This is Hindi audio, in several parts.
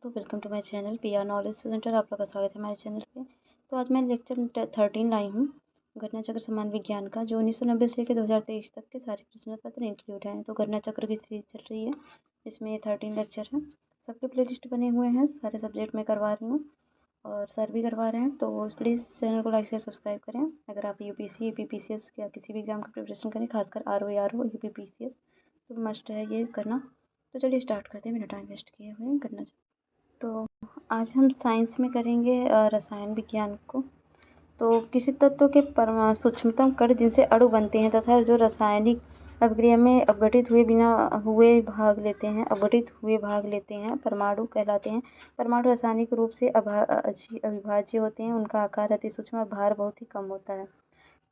तो welcome to my channel PR knowledge centre. आप लोग का स्वागत है हमारे चैनल पे। तो आज मैं लेक्चर 13 लाई हूँ घटना चक्र समान विज्ञान का, जो 1990 से लेकर 2023 तक के सारे प्रश्न पत्र इंक्लूड हैं। तो घटना चक्र की सीरीज चल रही है, इसमें 13 लेक्चर हैं। सबके प्ले लिस्ट बने हुए हैं, सारे सब्जेक्ट में करवा रही हूँ और सर भी करवा रहे हैं। तो प्लीज़ चैनल को लाइक शेयर सब्सक्राइब करें। अगर आप यूपीएससी यूपीपीसीएस या किसी भी एग्जाम की प्रिपरेशन करें, खासकर आरओ यूपीपीसीएस, तो मस्ट है ये करना। तो चलिए स्टार्ट करते हैं बिना टाइम वेस्ट किए हुए घटना। तो आज हम साइंस में करेंगे रसायन विज्ञान को। तो किसी तत्व के सूक्ष्मतम कण जिनसे अणु बनते हैं तथा जो रासायनिक अभिक्रिया में अवघटित हुए भाग लेते हैं परमाणु कहलाते हैं। परमाणु रासायनिक रूप से अविभाज्य होते हैं। उनका आकार अति सूक्ष्म और भार बहुत ही कम होता है।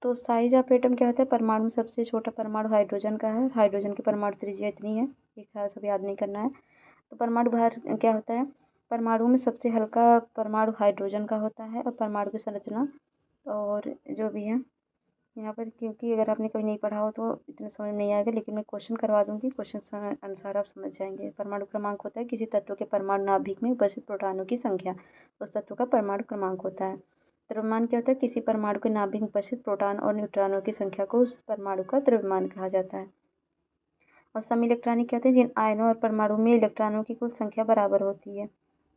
तो साइज ऑफ एटम क्या होता है? परमाणु में सबसे छोटा परमाणु हाइड्रोजन का है। हाइड्रोजन की परमाणु त्रिज्या इतनी है, ये ख्याल सब याद नहीं करना है। तो परमाणु भार क्या होता है? परमाणु में सबसे हल्का परमाणु हाइड्रोजन का होता है। और परमाणु की संरचना और जो भी है यहाँ पर, क्योंकि अगर आपने कभी नहीं पढ़ा हो तो इतना समझ नहीं आएगा, लेकिन मैं क्वेश्चन करवा दूंगी, क्वेश्चन अनुसार आप समझ जाएंगे। परमाणु क्रमांक होता है किसी तत्व के परमाणु नाभिक में उपस्थित प्रोटॉनों की संख्या, उस तत्व का परमाणु क्रमांक होता है। द्रव्यमान क्या होता है? किसी परमाणु के नाभिक में उपस्थित प्रोटॉन और न्यूट्रॉनों की संख्या को उस परमाणु का द्रव्यमान कहा जाता है। और सम इलेक्ट्रॉनिक क्या होते हैं? जिन आयनों और परमाणु में इलेक्ट्रॉनों की कुल संख्या बराबर होती है,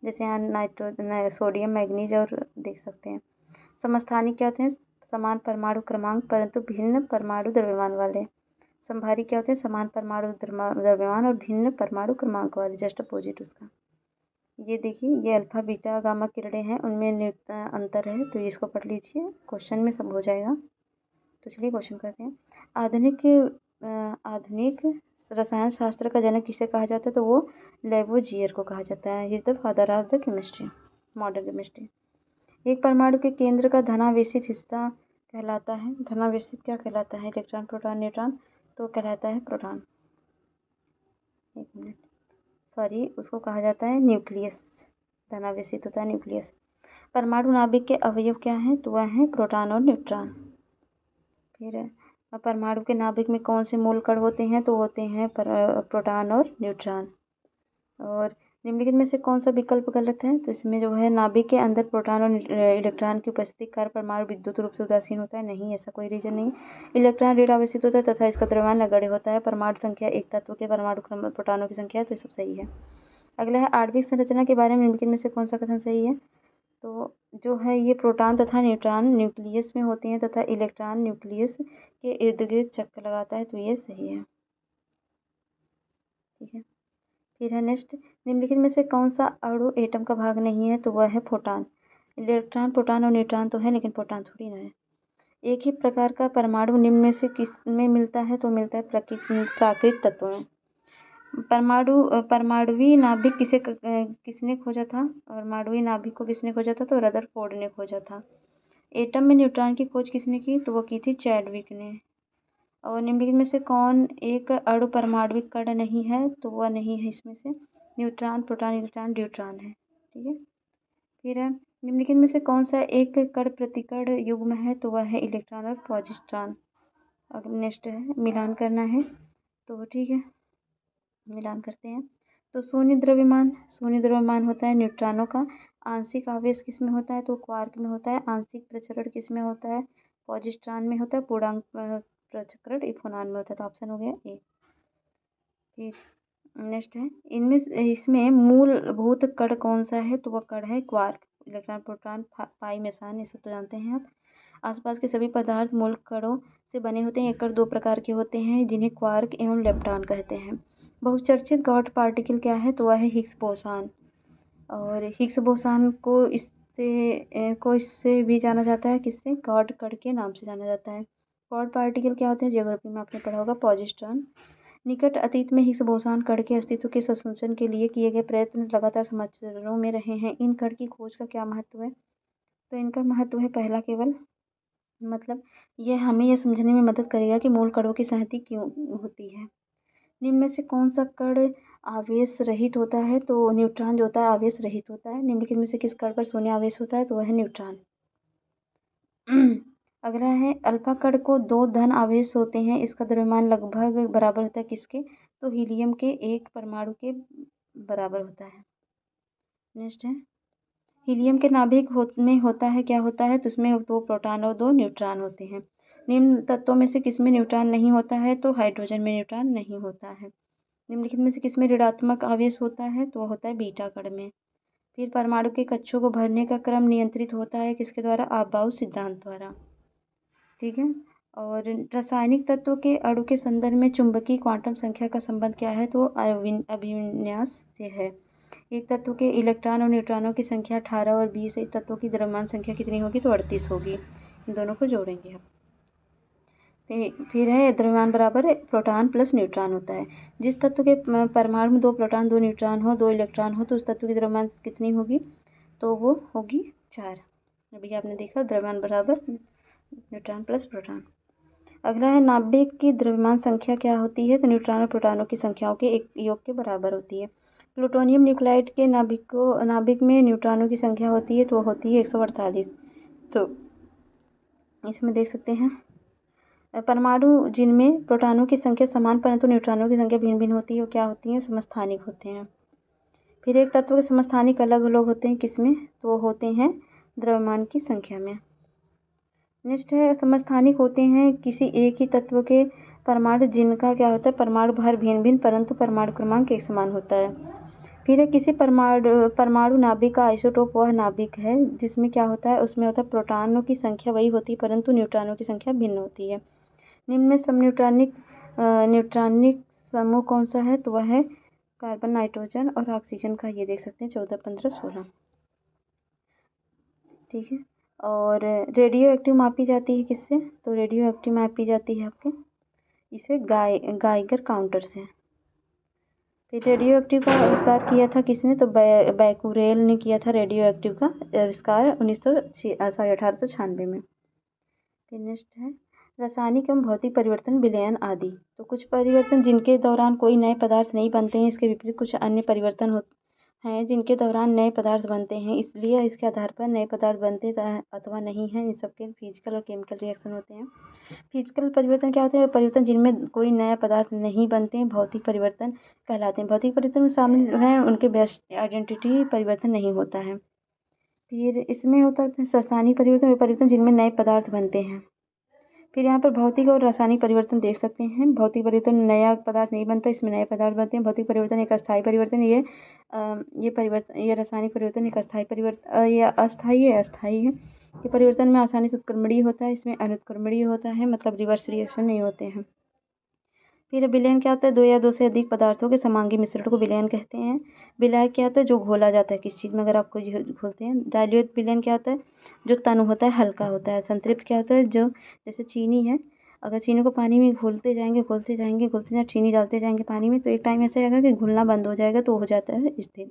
जैसे यहाँ सोडियम मैग्नीज और देख सकते हैं। समस्थानिक क्या होते हैं? समान परमाणु क्रमांक परंतु भिन्न परमाणु द्रव्यमान वाले। संभारी क्या होते हैं? समान परमाणु द्रव्यमान और भिन्न परमाणु क्रमांक वाले, जस्ट अपोजिट उसका। ये देखिए, ये अल्फा बीटा गामा किरणें हैं, उनमें अंतर है, तो इसको पढ़ लीजिए, क्वेश्चन में सब हो जाएगा। तो चलिए क्वेश्चन करते हैं। आधुनिक रसायन शास्त्र का जनक किसे कहा जाता है? तो वो लेवोजियर को कहा जाता है। He is the father of the chemistry, modern chemistry. एक परमाणु के केंद्र का धनावेशित हिस्सा कहलाता है। धनावेशित क्या कहलाता है? इलेक्ट्रॉन प्रोटॉन न्यूट्रॉन, तो कहलाता है प्रोटॉन। एक मिनट, सॉरी, उसको कहा जाता है न्यूक्लियस। धनावेशित होता है न्यूक्लियस। परमाणु नाभिक के अवयव क्या हैं? तो वह है प्रोटॉन और न्यूट्रॉन। फिर परमाणु के नाभिक में कौन से मूल कण होते हैं? तो होते हैं प्रोटॉन और न्यूट्रॉन। और निम्नलिखित में से कौन सा विकल्प गलत है? तो इसमें जो है, नाभिक के अंदर प्रोटॉन और इलेक्ट्रॉन की उपस्थिति कार्य परमाणु विद्युत रूप से उदासीन होता है। नहीं, ऐसा कोई रीजन नहीं। इलेक्ट्रॉन ऋण आवेशित होता है तथा इसका द्रव्यमान नगण्य होता है। परमाणु संख्या एक तत्व के परमाणु क्रम प्रोटॉनों की संख्या, तो ये सब सही है। अगला है आणविक संरचना के बारे में निम्नलिखित में से कौन सा कथन सही है? तो जो है, ये प्रोटॉन तथा न्यूट्रॉन न्यूक्लियस में होते हैं तथा इलेक्ट्रॉन न्यूक्लियस के इर्द गिर्द चक्कर लगाता है, तो ये सही है। ठीक है, फिर है नेक्स्ट, निम्नलिखित में से कौन सा अणु एटम का भाग नहीं है? तो वह है फोटॉन। इलेक्ट्रॉन प्रोटॉन और न्यूट्रॉन तो है, लेकिन प्रोटॉन थोड़ी ना है। एक ही प्रकार का परमाणु निम्न में से किस में मिलता है? तो मिलता है प्राकृत तत्वों में। परमाणुवी नाभिक किसने खोजा था? परमाणुवी नाभिक को किसने खोजा था? तो रदरफोर्ड ने खोजा था। एटम में न्यूट्रॉन की खोज किसने की? तो वो की थी चैडविक ने। और निम्नलिखित में से कौन एक अणु परमाणविक कण नहीं है? तो वह नहीं है इसमें से न्यूट्रॉन प्रोटॉन इलेक्ट्रॉन ड्यूट्रॉन है। ठीक है, फिर निम्नलिखित में से कौन सा एक कण प्रतिकण युग्म है? तो वह है इलेक्ट्रॉन और पॉजिट्रॉन। अब नेक्स्ट है, मिलान करना है, तो ठीक है, मिलान करते हैं। तो शून्य द्रव्यमान होता है न्यूट्रॉनों का। आंशिक आवेश किस में होता है? तो क्वार्क में होता है। आंशिक प्रचरण किस में होता है? पॉजिट्रॉन में होता है। पूर्णांक प्रचक्रण इफोनॉन में होता है, तो ऑप्शन हो गया ए। फिर नेक्स्ट है, इसमें मूलभूत कण कौन सा है? तो वह कण है क्वार्क। इलेक्ट्रॉन प्रोटॉन पाई मेसान, ये सब तो जानते हैं आप। आसपास के सभी पदार्थ मूल कणों से बने होते हैं। ये कण दो प्रकार के होते हैं, जिन्हें क्वार्क एवं लेप्टॉन कहते हैं। बहुचर्चित गॉड पार्टिकल क्या है? तो वह है हिग्स बोसान। और हिग्स बोसान को इससे भी जाना जाता है, किससे? गॉड कण के नाम से जाना जाता है। गॉड पार्टिकल क्या होते हैं? ज्योग्राफी में आपने पढ़ा होगा, पॉजिट्रॉन। निकट अतीत में हिग्स बोसान कण के अस्तित्व के संशोधन के लिए किए गए प्रयत्न लगातार समाचारों में रहे हैं। इन कण की खोज का क्या महत्व है? तो इनका महत्व है, पहला केवल मतलब यह हमें यह समझने में मदद करेगा कि मूल कणों की संहति क्यों होती है। निम्न में से कौन सा कण आवेश रहित होता है? तो न्यूट्रॉन जो होता है आवेश रहित होता है। निम्नलिखित में से किस कण पर शून्य आवेश होता है? तो वह है न्यूट्रॉन। अगला है, अल्फा कण को दो धन आवेश होते हैं, इसका द्रव्यमान लगभग बराबर होता है किसके? तो हीलियम के एक परमाणु के बराबर होता है। नेक्स्ट है हीलियम के नाभिक में होता है क्या होता है, तो उसमें 2 प्रोटॉन और 2 न्यूट्रॉन होते हैं। निम्न तत्वों में से किसमें न्यूट्रॉन नहीं होता है, तो हाइड्रोजन में न्यूट्रॉन नहीं होता है। निम्नलिखित में से किसमें ऋणात्मक आवेश होता है, तो वो होता है बीटा कण में। फिर परमाणु के कक्षों को भरने का क्रम नियंत्रित होता है किसके द्वारा, आपबाउ सिद्धांत द्वारा। ठीक है। और रासायनिक तत्वों के अणु के संदर्भ में चुंबकीय क्वांटम संख्या का संबंध क्या है, तो अभिविन्यास से है। एक तत्व के इलेक्ट्रॉन और न्यूट्रॉनों की संख्या 18 और 20 है। तत्वों की द्रव्यमान संख्या कितनी होगी, तो 38 होगी। इन दोनों को जोड़ेंगे आप। फिर है द्रव्यमान बराबर प्रोटॉन प्लस न्यूट्रॉन होता है। जिस तत्व के परमाणु में 2 प्रोटॉन 2 न्यूट्रॉन हो 2 इलेक्ट्रॉन हो तो उस तत्व की द्रव्यमान कितनी होगी, तो वो होगी 4। अभी आपने देखा द्रव्यमान बराबर न्यूट्रॉन प्लस प्रोटॉन। अगला है नाभिक की द्रव्यमान संख्या क्या होती है, तो न्यूट्रॉन और प्रोटॉनों की संख्याओं के एक योग के बराबर होती है। प्लूटोनियम न्यूक्लाइड के नाभिक में न्यूट्रॉनों की संख्या होती है, तो वो होती है 148। तो इसमें देख सकते हैं परमाणु जिनमें प्रोटॉनों की संख्या समान परंतु न्यूट्रॉनों की संख्या भिन्न भिन्न होती है, वो क्या होती हैं, समस्थानिक होते हैं। फिर एक तत्व के समस्थानिक अलग अलग होते हैं किसमें, तो वो होते हैं द्रव्यमान की संख्या में। नेक्स्ट है समस्थानिक होते हैं किसी एक ही तत्व के परमाणु जिनका क्या होता है, परमाणु भार भिन्न भिन्न परंतु परमाणु क्रमांक एक समान होता है। फिर है किसी परमाणु नाभिक का आइसोटोप वह नाभिक है जिसमें क्या होता है, उसमें होता है प्रोटॉनों की संख्या वही होती है परंतु न्यूट्रॉनों की संख्या भिन्न होती है। निम्न में न्यूट्रॉनिक समूह कौन सा है, तो वह है कार्बन नाइट्रोजन और ऑक्सीजन का। ये देख सकते हैं 14 15 16। ठीक है। और रेडियो एक्टिव मापी जाती है किससे, तो रेडियो एक्टिव मापी जाती है आपके इसे गाइगर काउंटर से। फिर रेडियो एक्टिव का आविष्कार किया था किसने, तो बैकुरेल ने किया था रेडियो एक्टिव का आविष्कार 1896 में। फिर नेक्स्ट है रासायनिक एवं भौतिक परिवर्तन विलयन आदि। तो कुछ परिवर्तन जिनके दौरान कोई नए पदार्थ नहीं बनते हैं, इसके विपरीत कुछ अन्य परिवर्तन हैं जिनके दौरान नए पदार्थ बनते हैं, इसलिए इसके आधार पर नए पदार्थ बनते अथवा नहीं हैं। इन सबके फिजिकल और केमिकल रिएक्शन होते हैं। फिजिकल परिवर्तन क्या होते हैं, परिवर्तन जिनमें कोई नया पदार्थ नहीं बनते हैं भौतिक परिवर्तन कहलाते हैं। भौतिक परिवर्तन में शामिल हैं उनके बेस्ट आइडेंटिटी परिवर्तन नहीं होता है। फिर इसमें होता है रासायनिक परिवर्तन, परिवर्तन जिनमें नए पदार्थ बनते हैं। फिर यहाँ पर भौतिक और रासायनिक परिवर्तन देख सकते हैं। भौतिक परिवर्तन नया पदार्थ नहीं बनता, इसमें नए पदार्थ बनते हैं। भौतिक परिवर्तन एक अस्थायी परिवर्तन, ये रासायनिक परिवर्तन एक अस्थायी परिवर्तन, ये अस्थायी है। ये परिवर्तन में आसानी से उत्क्रमणीय होता है, इसमें अनुत्क्रमणीय होता है, मतलब रिवर्स रिएक्शन नहीं होते हैं। फिर विलयन क्या होता है, 2 या 2 से अधिक पदार्थों के समांगी मिश्रण को विलयन कहते हैं। विलय क्या होता है, जो घोला जाता है किस चीज़ में, अगर आपको घोलते हैं। डाइल्यूट विलयन क्या होता है, जो तनु होता है हल्का होता है। संतृप्त क्या होता है, जो जैसे चीनी है, अगर चीनी को पानी में घोलते जाएंगे चीनी डालते जाएंगे पानी में, तो एक टाइम ऐसा आएगा कि घुलना बंद हो जाएगा, तो हो जाता है स्थिर,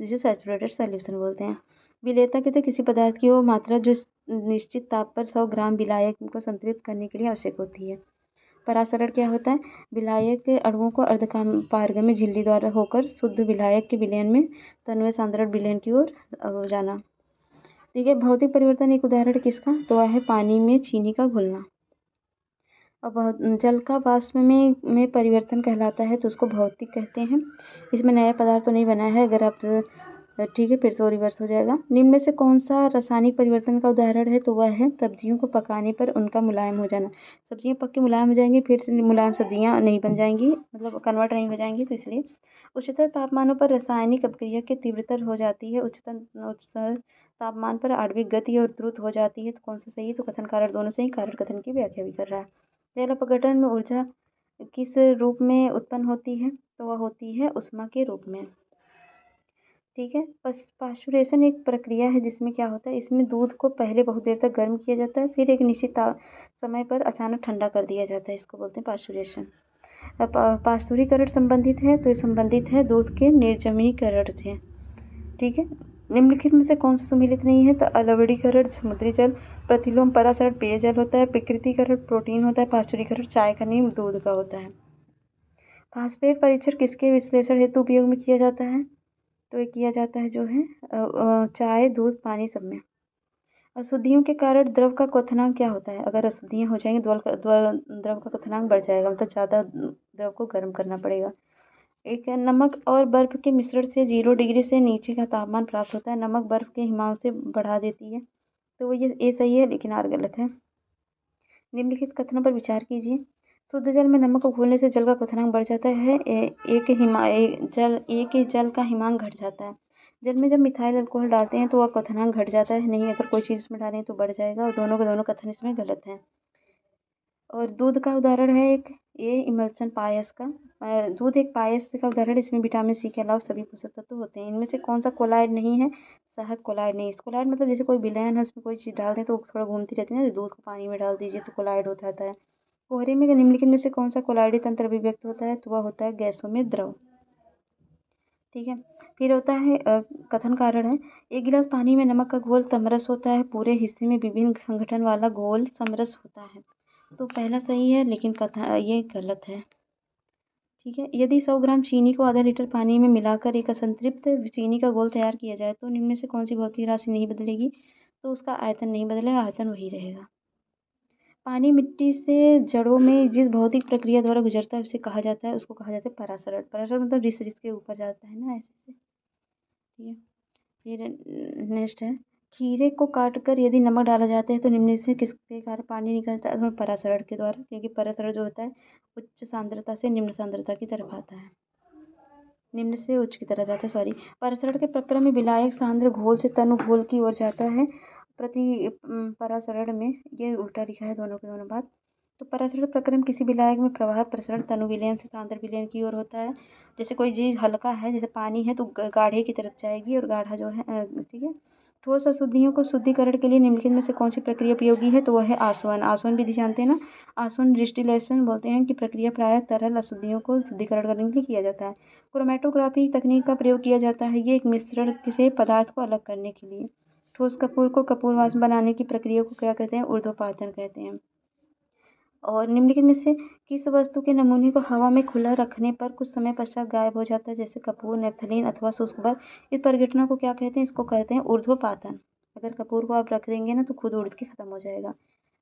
जिसे सैचुरेटेड सॉल्यूशन बोलते हैं। विलेयता कहते हैं किसी पदार्थ की वो मात्रा जो निश्चित ताप पर 100 ग्राम विलायक को संतृप्त करने के लिए आवश्यक होती है। परासरण क्या होता है, विलायक के अणुओं को पारगम्य झिल्ली द्वारा होकर शुद्ध विलायक के विलयन में तन्वय सांद्रण विलयन की ओर जाना। ठीक है। भौतिक परिवर्तन एक उदाहरण किसका, तो वह है पानी में चीनी का घुलना। और जल का वाष्प में परिवर्तन कहलाता है, तो उसको भौतिक कहते हैं। इसमें नया पदार्थ तो नहीं बना है, अगर आप ठीक है फिर तो रिवर्स हो जाएगा। निम्न में से कौन सा रासायनिक परिवर्तन का उदाहरण है, तो वह है सब्जियों को पकाने पर उनका मुलायम हो जाना। सब्जियां पक के मुलायम हो जाएंगी, फिर से मुलायम सब्जियां नहीं बन जाएंगी, मतलब कन्वर्ट नहीं हो जाएंगी, तो इसलिए। उच्चतर तापमानों पर रासायनिक अपक्रिया की तीव्रतर हो जाती है। उच्चतर तापमान पर आणविक गति और द्रुत हो जाती है, तो कौन सा सही है, तो कथन कारण दोनों सही। कारण कथन की व्याख्या भी कर रहा है। जल अपघटन में ऊर्जा किस रूप में उत्पन्न होती है, तो वह होती है उष्मा के रूप में। ठीक है। पास्चुरेशन एक प्रक्रिया है जिसमें क्या होता है, इसमें दूध को पहले बहुत देर तक गर्म किया जाता है, फिर एक निश्चित समय पर अचानक ठंडा कर दिया जाता है, इसको बोलते हैं पास्चुरेशन। पास्चुरीकरण संबंधित है, तो ये संबंधित है दूध के निर्जमीकरण से। ठीक है। निम्नलिखित में से कौन सा सम्मिलित नहीं है, तो अलवणीकरण समुद्री जल, प्रतिलोम परासरण पेयजल होता है, विकृतीकरण प्रोटीन होता है, पास्चुरीकरण चाय का नीम दूध का होता है। फास्फेट परीक्षण किसके विश्लेषण हेतु उपयोग में किया जाता है, तो ये किया जाता है जो है चाय दूध पानी सब में। अशुद्धियों के कारण द्रव का क्वथनांक क्या होता है, अगर अशुद्धियाँ हो जाएंगी द्रव का क्वथनांक बढ़ जाएगा, मतलब ज़्यादा द्रव को गर्म करना पड़ेगा। एक है नमक और बर्फ़ के मिश्रण से 0 डिग्री से नीचे का तापमान प्राप्त होता है। नमक बर्फ़ के हिमांक से बढ़ा देती है। तो वो ये सही है, लेकिन आर गलत है। निम्नलिखित कथनों पर विचार कीजिए। शुद्ध जल में नमक को घोलने से जल का क्वथनांक बढ़ जाता है। एक ही जल का हिमांक घट जाता है। जल में जब मिथाइल अल्कोहल डालते हैं तो वह क्वथनांक घट जाता है। नहीं, अगर कोई चीज़ इसमें डालें तो बढ़ जाएगा, और दोनों के दोनों कथन इसमें गलत हैं। और दूध का उदाहरण है एक ये इमल्सन पायस का। दूध एक पायस का उदाहरण। इसमें विटामिन सी के अलावा सभी पोषक तत्व होते हैं। इनमें से कौन सा कोलाइड नहीं है? शहद कोलाइड नहीं। कोलाइड मतलब जैसे कोई विलयन है, उसमें कोई चीज़ डाल दें तो वो थोड़ा घूमती रहती है ना, दूध को पानी में डाल दीजिए तो कोलाइड हो जाता है। कोहरे में निम्नलिखित में से कौन सा कोलाइडी तंत्र अभिव्यक्त होता है? तो वह होता है गैसों में द्रव। ठीक है। फिर होता है कथन कारण है। एक गिलास पानी में नमक का घोल समरस होता है। पूरे हिस्से में विभिन्न संगठन वाला घोल समरस होता है। तो पहला सही है, लेकिन कथन ये गलत है। ठीक है। यदि 100 ग्राम चीनी को आधा लीटर पानी में मिलाकर एक असंतृप्त चीनी का घोल तैयार किया जाए तो निम्न में से कौन सी भौतिक राशि नहीं बदलेगी? तो उसका आयतन नहीं बदलेगा, आयतन वही रहेगा। पानी मिट्टी से जड़ों में जिस भौतिक प्रक्रिया द्वारा गुजरता है उसे कहा जाता है, उसको कहा जाता है परासरण। परासरण मतलब रिस रिस के ऊपर जाता है ना, ऐसे से। ठीक है। फिर नेक्स्ट है, खीरे को काटकर यदि नमक डाला जाता है तो निम्न से किसके कारण पानी निकलता है? उसमें परासरण के द्वारा, क्योंकि परासरण जो होता है उच्च सांद्रता से निम्न सांद्रता की तरफ आता है। निम्न से उच्च की तरफ जाता है, सॉरी। परासरण के प्रक्रिया में विलायक सांद्र घोल से तनु घोल की ओर जाता है। परासरण में ये उल्टा लिखा है दोनों के दोनों बात। तो परासरण प्रक्रिया में किसी विलायक में प्रवाह प्रसरण तनु विलयन से सांद्र विलयन की ओर होता है। जैसे कोई चीज़ हल्का है, जैसे पानी है, तो गाढ़े की तरफ जाएगी, और गाढ़ा जो है ठीक है। ठोस अशुद्धियों को शुद्धिकरण के लिए निम्नलिखित में से कौन सी प्रक्रिया उपयोगी है? तो वह है आसवन। आसवन विधि जानते हैं ना? आसवन डिस्टिलेशन बोलते हैं कि प्रक्रिया प्रायः तरल अशुद्धियों को शुद्धिकरण करने के लिए किया जाता है। क्रोमेटोग्राफी तकनीक का प्रयोग किया जाता है। ये एक मिश्रण से पदार्थ को अलग करने के लिए। ठोस कपूर को कपूर वाष्प बनाने की प्रक्रिया को क्या कहते हैं? ऊर्ध्वपातन कहते हैं। और निम्नलिखित में से किस वस्तु के नमूने को हवा में खुला रखने पर कुछ समय पश्चात गायब हो जाता है? जैसे कपूर, नेपथलीन अथवा शुष्क बर्फ। इस परिघटना को क्या कहते हैं? इसको कहते हैं ऊर्ध्वपातन। अगर कपूर को आप रख देंगे ना तो खुद उड़ के खत्म हो जाएगा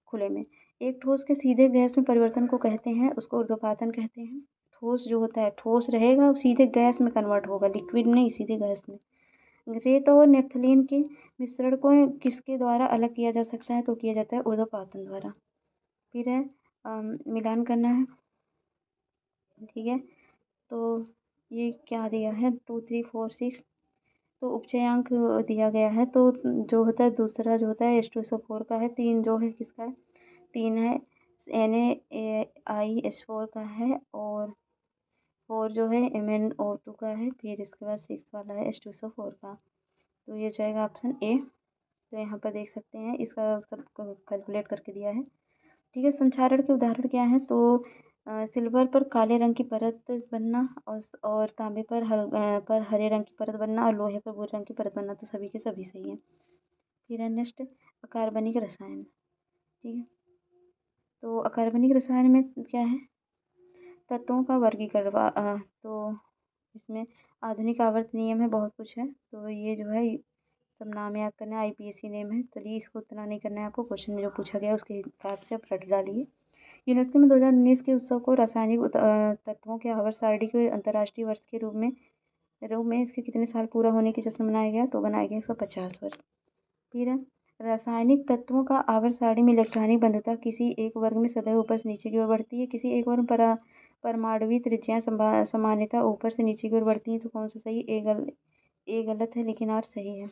खुले में। एक ठोस के सीधे गैस में परिवर्तन को कहते हैं, उसको ऊर्ध्वपातन कहते हैं। ठोस जो होता है, ठोस रहेगा वो सीधे गैस में कन्वर्ट होगा, लिक्विड नहीं, सीधे गैस में। रेत और नेपथलीन के मिश्रण को किसके द्वारा अलग किया जा सकता है? तो किया जाता है ऊर्ध्वपातन द्वारा। फिर है मिलान करना है। ठीक है। तो ये क्या दिया है? 2 3 4 6। तो उपचयांक दिया गया है। तो जो होता है दूसरा जो होता है H2SO4 का है। 3 जो है किसका है? 3 है NaIH4 का है, और 4 जो है MnO2 का है। फिर इसके बाद 6 वाला है H2SO4 का। तो ये जाएगा ऑप्शन ए। तो यहाँ पर देख सकते हैं, इसका सब कैलकुलेट करके दिया है। ठीक है। संक्षारण के उदाहरण क्या हैं? तो सिल्वर पर काले रंग की परत बनना, और तांबे पर हरे रंग की परत बनना, और लोहे पर भूरे रंग की परत बनना। तो सभी के सभी सही हैं। फिर है नेक्स्ट अकार्बनिक रसायन। ठीक है। तो अकार्बनिक रसायन में क्या है? तत्वों का वर्गीकरण। तो इसमें आधुनिक आवर्त नियम है, बहुत कुछ है। तो ये जो है सब नाम याद करना है, IPSC नेम है। चलिए, इसको उतना नहीं करना है आपको, क्वेश्चन में जो पूछा गया उसके हिसाब से आप रट डालिए। यूनेस्को में 2019 के उत्सव को रासायनिक तत्वों के आवर्त सारणी के अंतर्राष्ट्रीय वर्ष के रूप में इसके कितने साल पूरा होने की जश्न मनाया गया? तो बनाया गया 150 वर्ष। फिर है, रासायनिक तत्वों का आवर्त सारणी में इलेक्ट्रॉनिक बंधुता किसी एक वर्ग में सदैव ऊपर से नीचे की ओर बढ़ती है। किसी एक वर्ग में परमाणुविक त्रिज्याएं सामान्यतः ऊपर से नीचे की ओर बढ़ती हैं। तो कौन सा सही? ए गलत है, लेकिन आर सही है।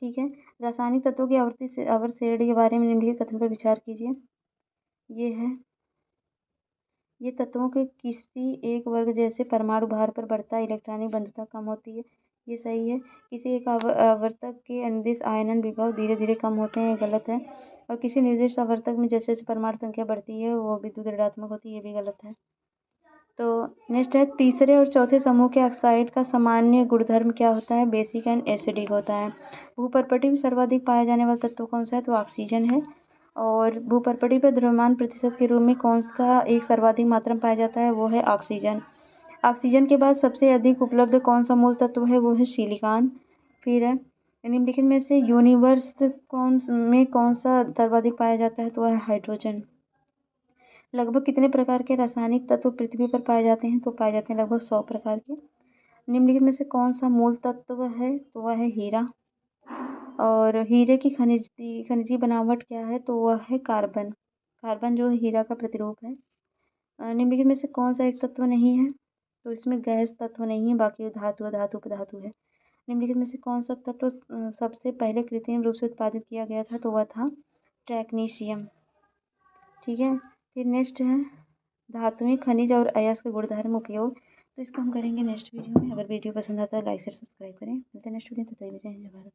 ठीक है। रासायनिक तत्वों की आवर्त श्रेणी के बारे में निम्नलिखित कथन पर विचार कीजिए। ये है, ये तत्वों के किसी एक वर्ग जैसे परमाणु भार पर बढ़ता है, इलेक्ट्रॉनिक बंधुता कम होती है। ये सही है। किसी एक आवर्तक के अनुदिश आयनन विभव धीरे धीरे कम होते हैं, गलत है। और किसी निर्दिष्ट आवर्तक में जैसे जैसे परमाणु संख्या बढ़ती है वो विद्युत ऋणात्मक होती है, ये भी गलत है। तो नेक्स्ट है, तीसरे और चौथे समूह के ऑक्साइड का सामान्य गुणधर्म क्या होता है? बेसिक एंड एसिडिक होता है। भूपर्पटी में सर्वाधिक पाया जाने वाला तत्व कौन सा है? तो ऑक्सीजन है। और भूपर्पटी पर द्रव्यमान प्रतिशत के रूप में कौन सा एक सर्वाधिक मात्रा में पाया जाता है? वो है ऑक्सीजन। ऑक्सीजन के बाद सबसे अधिक उपलब्ध कौन सा मूल तत्व है? वो है सिलिकॉन। फिर है, निम्नलिखित में से यूनिवर्स कौन सा सर्वाधिक पाया जाता है? तो वह है हाइड्रोजन। लगभग कितने प्रकार के रासायनिक तत्व पृथ्वी पर पाए जाते हैं? तो पाए जाते हैं लगभग 100 प्रकार के। निम्नलिखित में से कौन सा मूल तत्व है? तो वह है हीरा। और हीरे की खनिजी बनावट क्या है? तो वह है कार्बन। कार्बन जो है हीरा का प्रतिरूप है। निम्नलिखित में से कौन सा एक तत्व नहीं है? तो इसमें गैस तत्व नहीं है, बाकी धातु धातु उपधातु है। निम्नलिखित में से कौन सा तत्व सबसे पहले कृत्रिम रूप से उत्पादित किया गया था? तो वह था टेक्नीशियम। ठीक है, फिर नेक्स्ट है धातुएं, खनिज और अयस्क गुणधर्म उपयोग। तो इसको हम करेंगे नेक्स्ट वीडियो में। अगर वीडियो पसंद आता है लाइक शेयर सब्सक्राइब करें। मिलते हैं नेक्स्ट वीडियो में, तब तक के लिए जय हिंद, जय भारत।